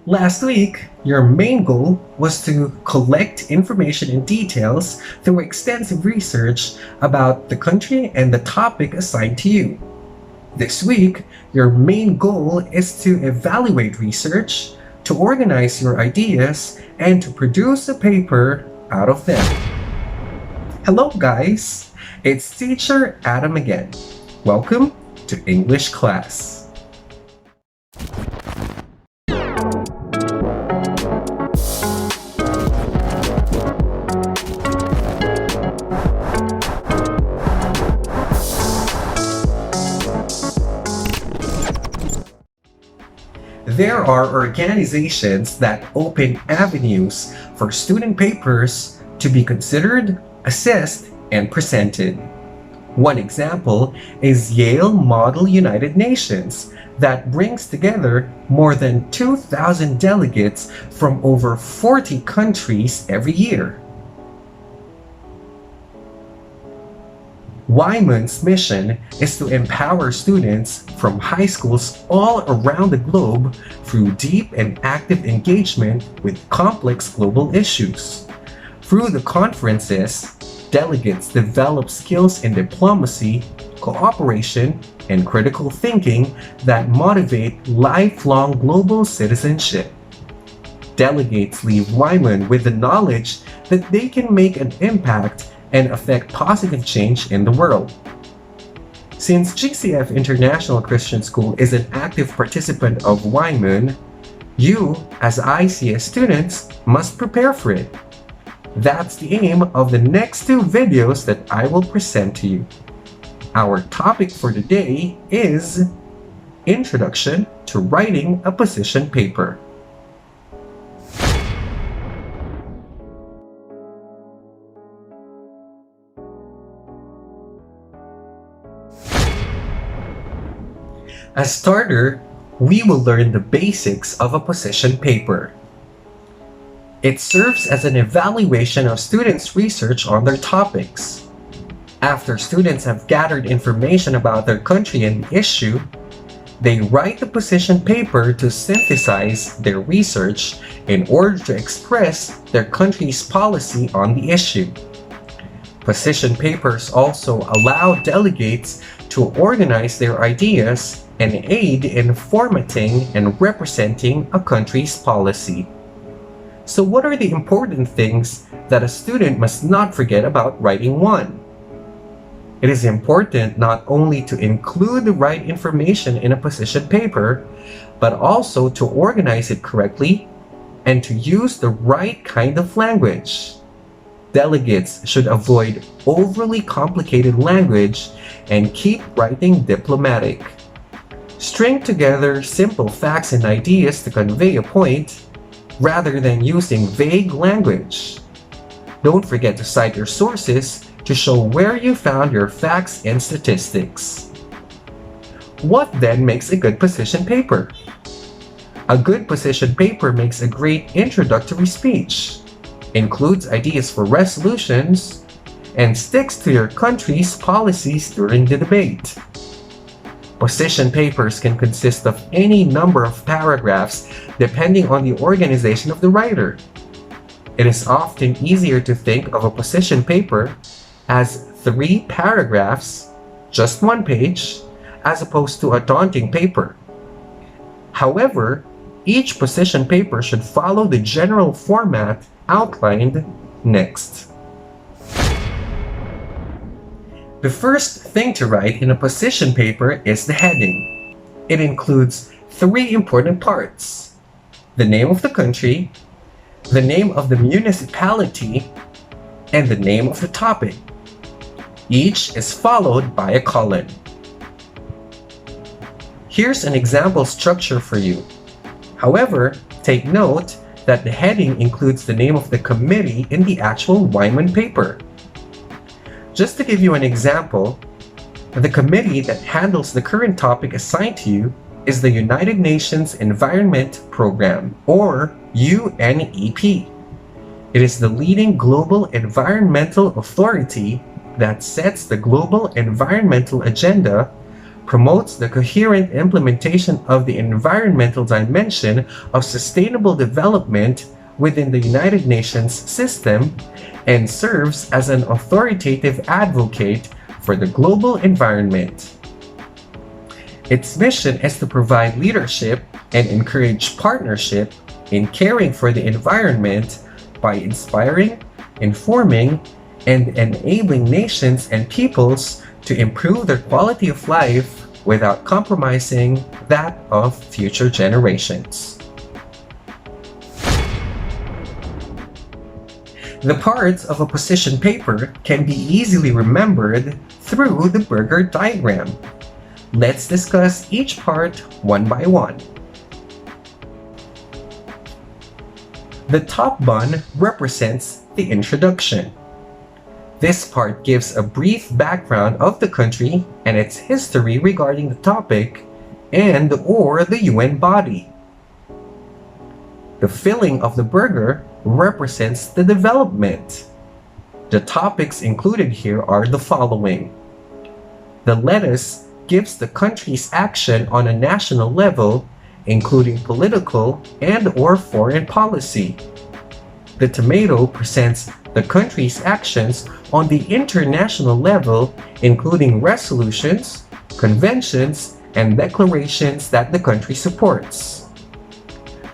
Last week, your main goal was to collect information and details through extensive research about the country and the topic assigned to you. This week, your main goal is to evaluate research, to organize your ideas, and to produce a paper out of them. Hello, guys! It's Teacher Adam again. Welcome to English class. There are organizations that open avenues for student papers to be considered, assessed, and presented. One example is Yale Model United Nations that brings together more than 2,000 delegates from over 40 countries every year. Wyman's mission is to empower students from high schools all around the globe through deep and active engagement with complex global issues. Through the conferences, delegates develop skills in diplomacy, cooperation, and critical thinking that motivate lifelong global citizenship. Delegates leave Wyman with the knowledge that they can make an impact and affect positive change in the world. Since GCF International Christian School is an active participant of Wyman, you, as ICS students, must prepare for it. That's the aim of the next two videos that I will present to you. Our topic for today is Introduction to Writing a Position Paper. As starter, we will learn the basics of a position paper. It serves as an evaluation of students' research on their topics. After students have gathered information about their country and the issue, they write the position paper to synthesize their research in order to express their country's policy on the issue. Position papers also allow delegates to organize their ideas and aid in formatting and representing a country's policy. So what are the important things that a student must not forget about writing one? It is important not only to include the right information in a position paper, but also to organize it correctly and to use the right kind of language. Delegates should avoid overly complicated language and keep writing diplomatic. String together simple facts and ideas to convey a point, rather than using vague language. Don't forget to cite your sources to show where you found your facts and statistics. What then makes a good position paper? A good position paper makes a great introductory speech, includes ideas for resolutions, and sticks to your country's policies during the debate. Position papers can consist of any number of paragraphs depending on the organization of the writer. It is often easier to think of a position paper as 3 paragraphs, just 1 page, as opposed to a daunting paper. However, each position paper should follow the general format outlined next. The first thing to write in a position paper is the heading. It includes 3 important parts: the name of the country, the name of the municipality, and the name of the topic. Each is followed by a colon. Here's an example structure for you. However, take note that the heading includes the name of the committee in the actual Wyman paper. Just to give you an example, the committee that handles the current topic assigned to you is the United Nations Environment Program, or UNEP. It is the leading global environmental authority that sets the global environmental agenda, promotes the coherent implementation of the environmental dimension of sustainable development within the United Nations system, and serves as an authoritative advocate for the global environment. Its mission is to provide leadership and encourage partnership in caring for the environment by inspiring, informing, and enabling nations and peoples to improve their quality of life without compromising that of future generations. The parts of a position paper can be easily remembered through the Burger diagram. Let's discuss each part one by one. The top bun represents the introduction. This part gives a brief background of the country and its history regarding the topic and/or the UN body. The filling of the burger represents the development. The topics included here are the following. The lettuce gives the country's action on a national level, including political and/or foreign policy. The tomato presents the country's actions on the international level, including resolutions, conventions, and declarations that the country supports.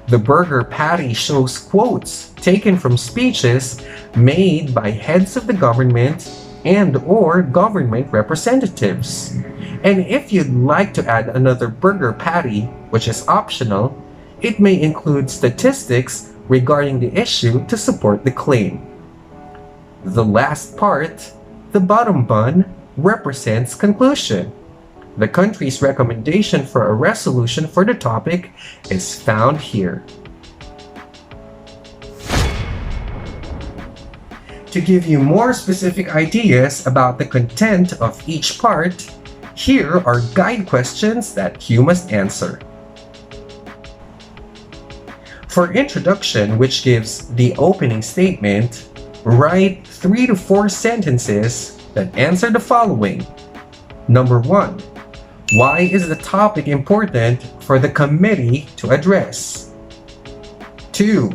The burger patty shows quotes taken from speeches made by heads of the government and/or government representatives. And if you'd like to add another burger patty, which is optional, it may include statistics regarding the issue to support the claim. The last part, the bottom bun, represents conclusion. The country's recommendation for a resolution for the topic is found here. To give you more specific ideas about the content of each part, here are guide questions that you must answer. For introduction, which gives the opening statement, write 3 to 4 sentences that answer the following. Number 1. Why is the topic important for the committee to address? 2.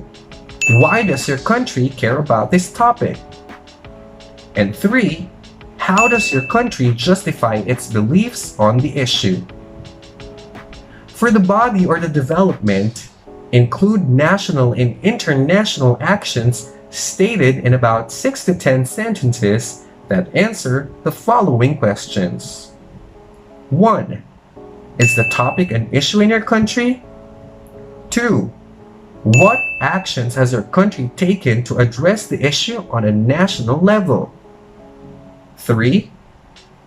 Why does your country care about this topic? And 3. How does your country justify its beliefs on the issue? For the body or the development, include national and international actions stated in about 6 to 10 sentences that answer the following questions. 1. Is the topic an issue in your country? 2. What actions has your country taken to address the issue on a national level? 3.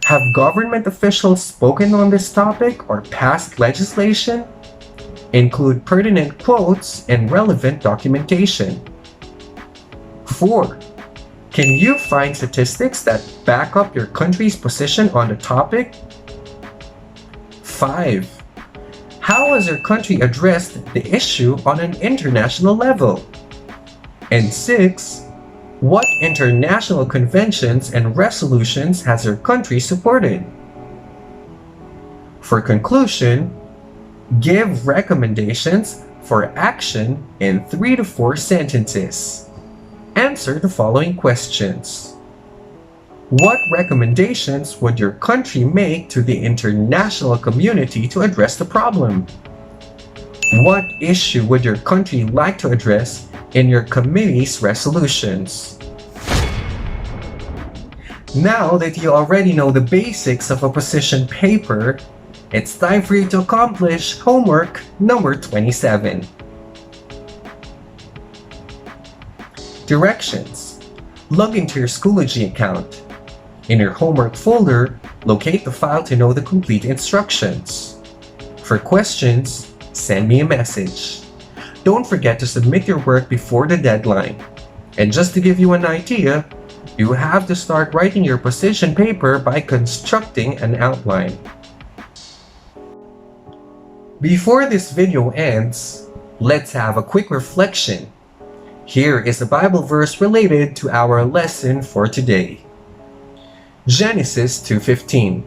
Have government officials spoken on this topic or passed legislation? Include pertinent quotes and relevant documentation. 4. Can you find statistics that back up your country's position on the topic? 5. How has your country addressed the issue on an international level? And 6. What international conventions and resolutions has your country supported? For conclusion, give recommendations for action in 3 to 4 sentences. Answer the following questions. What recommendations would your country make to the international community to address the problem? What issue would your country like to address in your committee's resolutions? Now that you already know the basics of a position paper, it's time for you to accomplish homework number 27. Directions. Log into your Schoology account. In your homework folder, locate the file to know the complete instructions. For questions, send me a message. Don't forget to submit your work before the deadline. And just to give you an idea, you have to start writing your position paper by constructing an outline. Before this video ends, let's have a quick reflection. Here is a Bible verse related to our lesson for today. Genesis 2:15.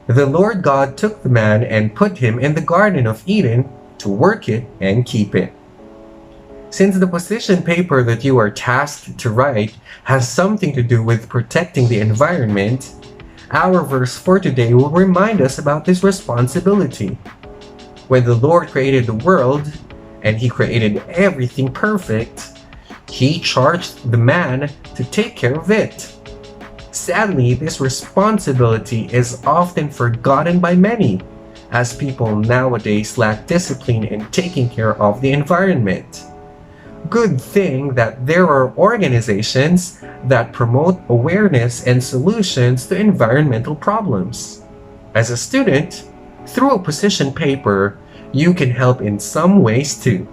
The Lord God took the man and put him in the Garden of Eden to work it and keep it. Since the position paper that you are tasked to write has something to do with protecting the environment, our verse for today will remind us about this responsibility. When the Lord created the world, and He created everything perfect, He charged the man to take care of it. Sadly, this responsibility is often forgotten by many, as people nowadays lack discipline in taking care of the environment. Good thing that there are organizations that promote awareness and solutions to environmental problems. As a student, through a position paper, you can help in some ways too.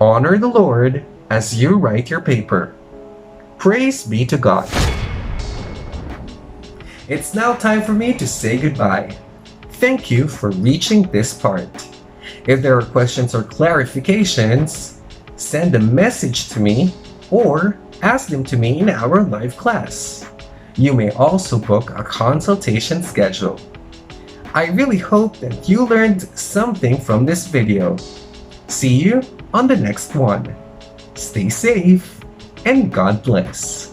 Honor the Lord as you write your paper. Praise be to God. It's now time for me to say goodbye. Thank you for reaching this part. If there are questions or clarifications, send a message to me or ask them to me in our live class. You may also book a consultation schedule. I really hope that you learned something from this video. See you on the next one. Stay safe and God bless.